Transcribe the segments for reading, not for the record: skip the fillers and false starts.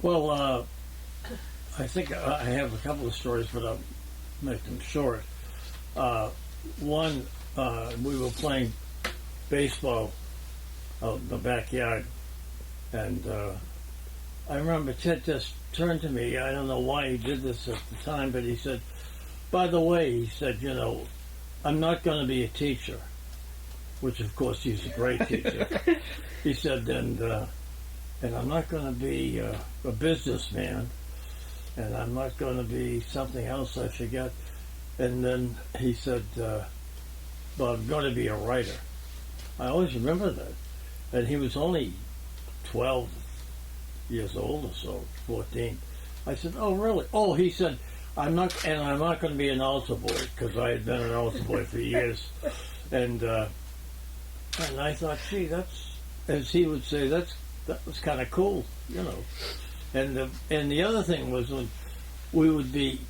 Well, I think I have a couple of stories, but I'll make them short. One, we were playing baseball out in the backyard, and I remember Ted just turned to me. I don't know why he did this at the time, but he said, by the way, he said, I'm not going to be a teacher, which of course he's a great teacher. He said, and I'm not going to be a businessman, and I'm not going to be something else I forget. And then he said, but I'm going to be a writer. I always remember that. And he was only 12 years old or so, 14. I said, oh, really? Oh, he said, I'm not going to be an altar boy, because I had been an altar boy for years. And I thought, gee, that's, as he would say, that was kind of cool, And the other thing was when we would be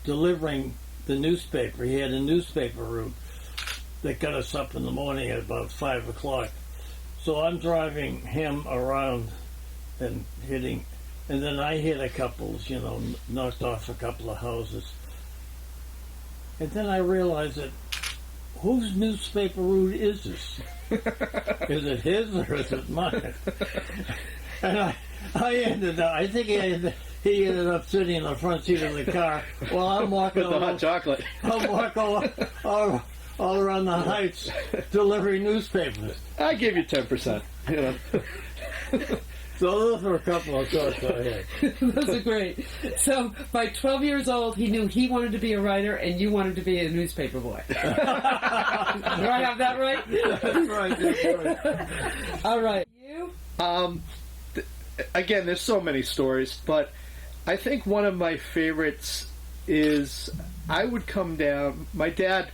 delivering the newspaper. He had a newspaper route that got us up in the morning at about 5 o'clock. So I'm driving him around and hitting, and then I hit a couple, knocked off a couple of houses. And then I realized that whose newspaper route is this? Is it his or is it mine? And I think he ended up sitting in the front seat of the car while I'm walking with the hot chocolate. I'm walking all around the heights delivering newspapers. I give you 10%. So those were a couple of thoughts I had. Those are great. So by 12 years old, he knew he wanted to be a writer and you wanted to be a newspaper boy. Do I have that right? That's right. All right. You? Again, there's so many stories, but I think one of my favorites is I would come down. My dad,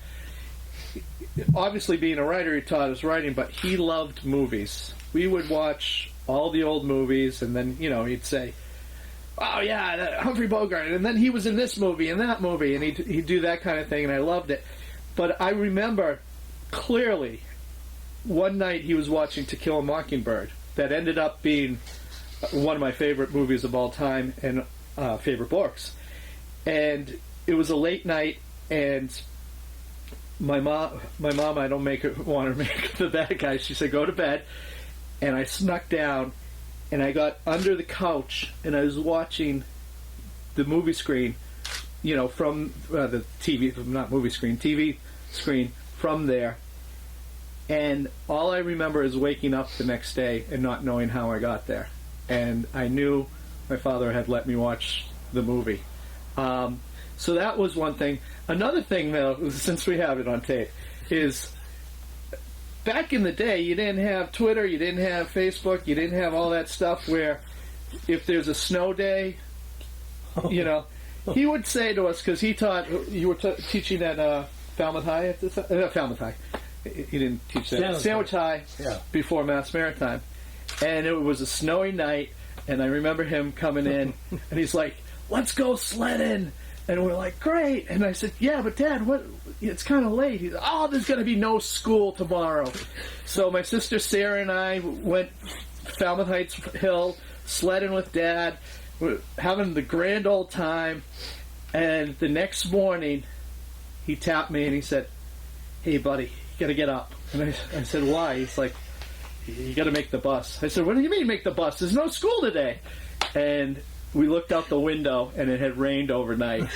obviously being a writer, he taught us writing, but he loved movies. We would watch all the old movies, and then, he'd say, oh, yeah, Humphrey Bogart, and then he was in this movie and that movie, and he'd do that kind of thing, and I loved it. But I remember clearly one night he was watching To Kill a Mockingbird. That ended up being one of my favorite movies of all time and favorite books. And it was a late night, and my mom, I don't want to make her the bad guy. She said, go to bed. And I snuck down, and I got under the couch, and I was watching the movie screen, from the TV, not movie screen, TV screen from there. And all I remember is waking up the next day and not knowing how I got there. And I knew my father had let me watch the movie. So that was one thing. Another thing, though, since we have it on tape, is back in the day, you didn't have Twitter, you didn't have Facebook, you didn't have all that stuff where if there's a snow day, he would say to us, because he taught, you were teaching at Falmouth High at the time? Falmouth High. He didn't teach that. Sandwich High, yeah. Before Mass Maritime. And it was a snowy night, and I remember him coming in, and he's like, let's go sledding. And we're like, great. And I said, yeah, but Dad, what? It's kind of late. He's like, oh, there's going to be no school tomorrow. So my sister Sarah and I went Falmouth Heights Hill, sledding with Dad, we're having the grand old time. And the next morning, he tapped me and he said, hey, buddy, you got to get up. And I said, why? He's like, you got to make the bus. I said, what do you mean make the bus? There's no school today. And we looked out the window, and it had rained overnight.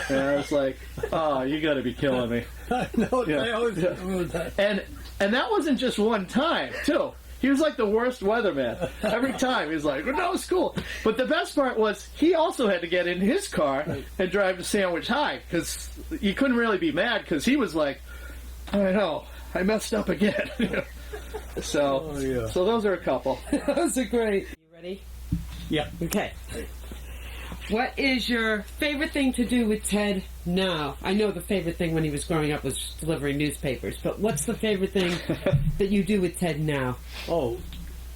And I was like, oh, you got to be killing me. I know, yeah. I always remember that. And that wasn't just one time, too. He was like the worst weatherman. Every time, he was like, well, no school. But the best part was, he also had to get in his car and drive to Sandwich High, because you couldn't really be mad, because he was like, I know, I messed up again. So those are a couple. Those are great. You ready? Yeah. Okay. What is your favorite thing to do with Ted now? I know the favorite thing when he was growing up was delivering newspapers, but what's the favorite thing that you do with Ted now? Oh,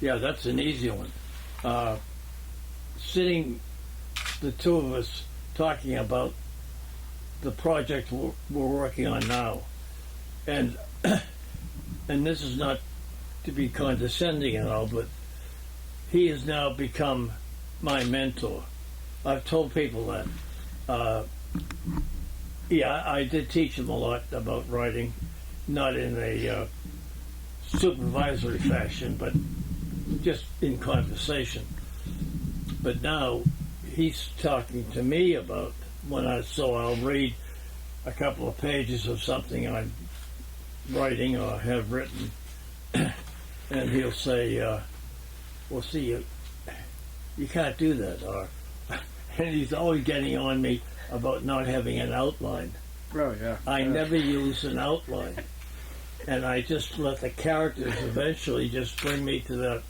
yeah, that's an easy one. Sitting, the two of us, talking about the project we're working on now. And this is not to be condescending at all, but he has now become my mentor. I've told people that. Yeah, I did teach him a lot about writing, not in a supervisory fashion, but just in conversation. But now he's talking to me about so I'll read a couple of pages of something I'm writing or have written, and he'll say, "Well, see, you can't do that," and he's always getting on me about not having an outline. Oh, yeah. I never use an outline, and I just let the characters eventually just bring me to that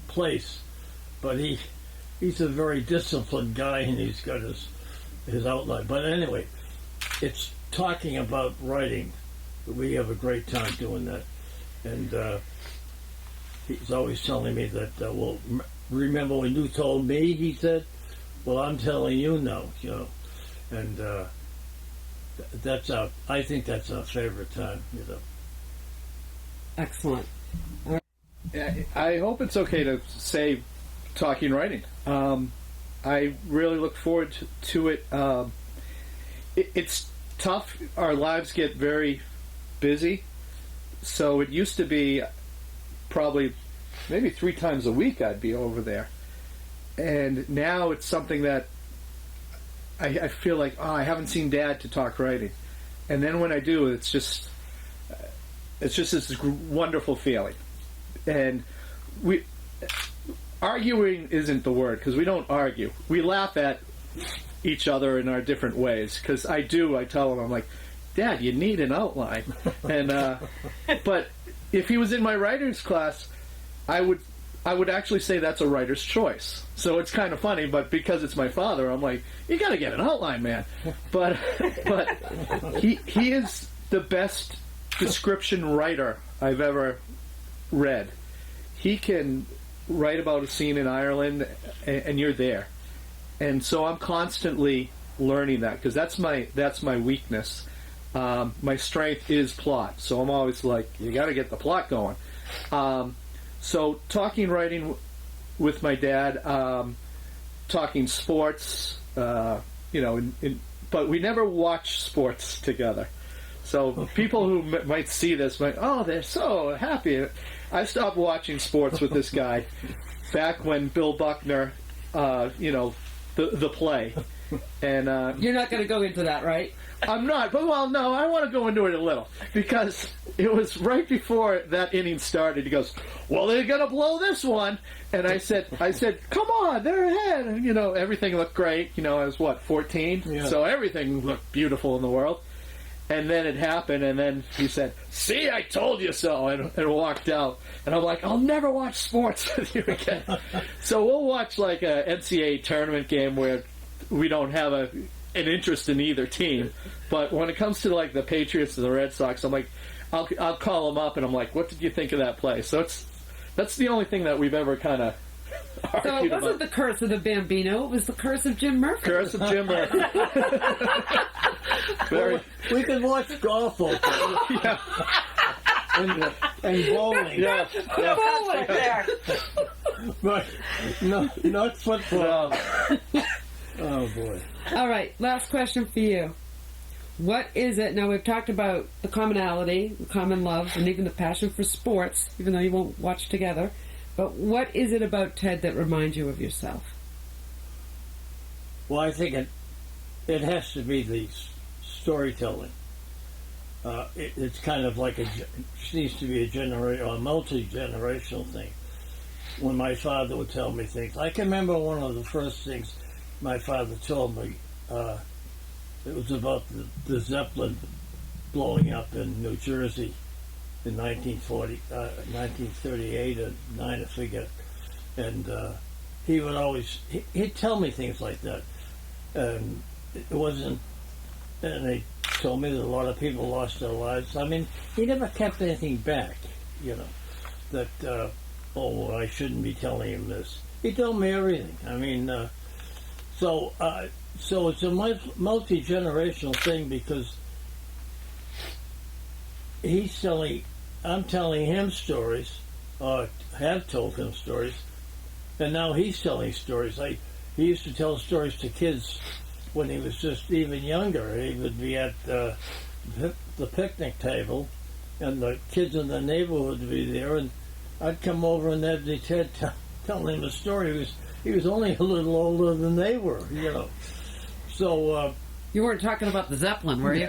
place. But he's a very disciplined guy, and he's got his outline. But anyway, it's talking about writing. We have a great time doing that, and he's always telling me that. Well, remember when you told me? He said, "Well, I'm telling you now," and I think that's our favorite time. Excellent. I hope it's okay to say talking writing. I really look forward to it. It's tough. Our lives get very busy. So it used to be probably maybe 3 times a week I'd be over there. And now it's something that I feel like, I haven't seen Dad to talk writing. And then when I do, it's just this wonderful feeling. And arguing isn't the word, because we don't argue. We laugh at each other in our different ways. Because I tell him, I'm like, "Dad, you need an outline." And but if he was in my writer's class, I would actually say that's a writer's choice. So it's kind of funny, but because it's my father, I'm like, "You got to get an outline, man." But he is the best description writer I've ever read. He can write about a scene in Ireland, and you're there. And so I'm constantly learning that, because that's my weakness. My strength is plot, so I'm always like, you got to get the plot going. So talking writing with my dad, talking sports, but we never watch sports together. So people who might see this might, they're so happy. I stopped watching sports with this guy back when Bill Buckner, the play. And You're not going to go into that, right? I'm not, but no, I want to go into it a little, because it was right before that inning started. He goes, "Well, they're gonna blow this one," and I said, "Come on, they're ahead." And, everything looked great. I was 14, so everything looked beautiful in the world. And then it happened, and then he said, "See, I told you so," and walked out. And I'm like, "I'll never watch sports with you again." So we'll watch like a NCAA tournament game where we don't have an interest in either team. But when it comes to like the Patriots and the Red Sox, I'm like, I'll call them up, and I'm like, "What did you think of that play?" So that's the only thing that we've ever kind of argued So it wasn't about. the curse of the Bambino; it was the curse of Jim Murphy. Curse of Jim Murphy. Very. We could watch golf also, Yeah. and bowling. Yeah. Bowling there. But not football. Oh boy. All right, last question for you. What is it? Now we've talked about the commonality, the common loves, and even the passion for sports, even though you won't watch together. But what is it about Ted that reminds you of yourself? Well, I think it has to be the storytelling. It's kind of like it needs to be a multi-generational thing. When my father would tell me things, I can remember one of the first things my father told me. It was about the Zeppelin blowing up in New Jersey in 1938 or 9, I forget. And he would always he'd tell me things like that. And it wasn't. And they told me that a lot of people lost their lives. I mean, he never kept anything back. That I shouldn't be telling him this. He told me everything. I mean, so it's a multi-generational thing, because I'm telling him stories, or have told him stories, and now he's telling stories. He used to tell stories to kids when he was just even younger. He would be at the picnic table, and the kids in the neighborhood would be there, and I'd come over and there'd be Ted telling him a story. He was only a little older than they were, you know. So You weren't talking about the Zeppelin, were you?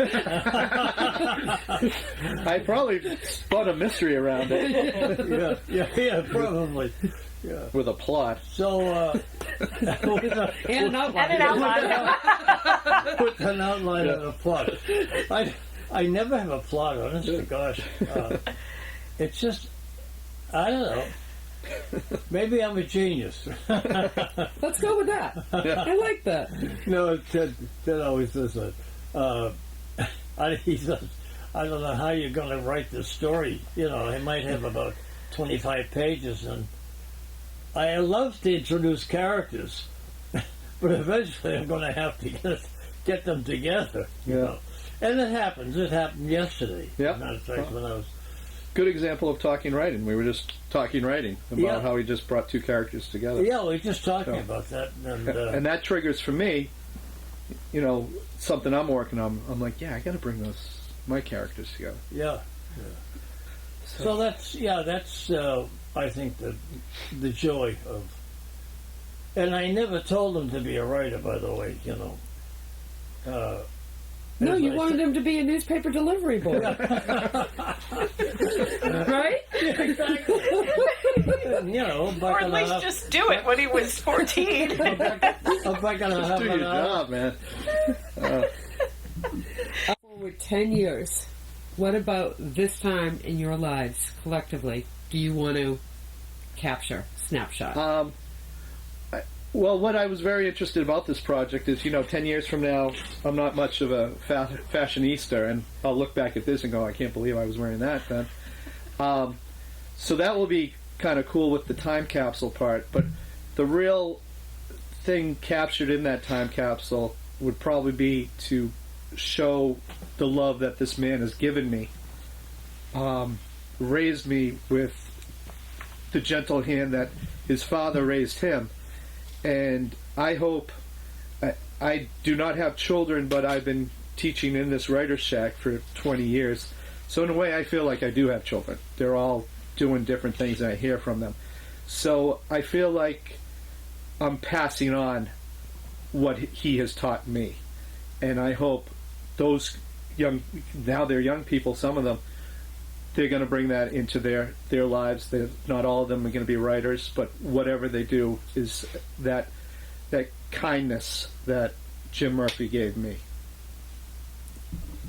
I probably spun a mystery around it yeah, probably. Yeah. with a plot. So, And an outline. And an outline. put an outline on a plot. I never have a plot, honest to gosh. It's just, I don't know. Maybe I'm a genius. Let's go with that. I like that. No, Ted always says that. He says, I don't know how you're going to write this story. You know, it might have about 25 pages, and I love to introduce characters, but eventually I'm going to have to get them together. You know? And it happens. It happened yesterday. Yeah. As a matter of fact, when I was... Good example of talking writing. We were just talking writing about how he just brought two characters together. Yeah, we were just talking about that. And that triggers for me, you know, something I'm working on. I'm like, I got to bring my characters together. Yeah. So that's I think the joy of. And I never told him to be a writer, by the way. You know. No, you wanted him to be a newspaper delivery boy. Right? Exactly. You know, Or at least just do it when he was 14. I'm not gonna have Do your an job, man. Forward 10 years, what about this time in your lives collectively do you want to capture, snapshot? Well, what I was very interested about this project is, 10 years from now, I'm not much of a fashionista, and I'll look back at this and go, I can't believe I was wearing that then. So that will be kind of cool with the time capsule part, but the real thing captured in that time capsule would probably be to show the love that this man has given me, raised me with the gentle hand that his father raised him. And I hope, I do not have children, but I've been teaching in this writer's shack for 20 years. So in a way, I feel like I do have children. They're all doing different things, and I hear from them. So I feel like I'm passing on what he has taught me. And I hope those now they're young people, some of them, they're going to bring that into their lives. Not all of them are going to be writers, but whatever they do is that kindness that Jim Murphy gave me.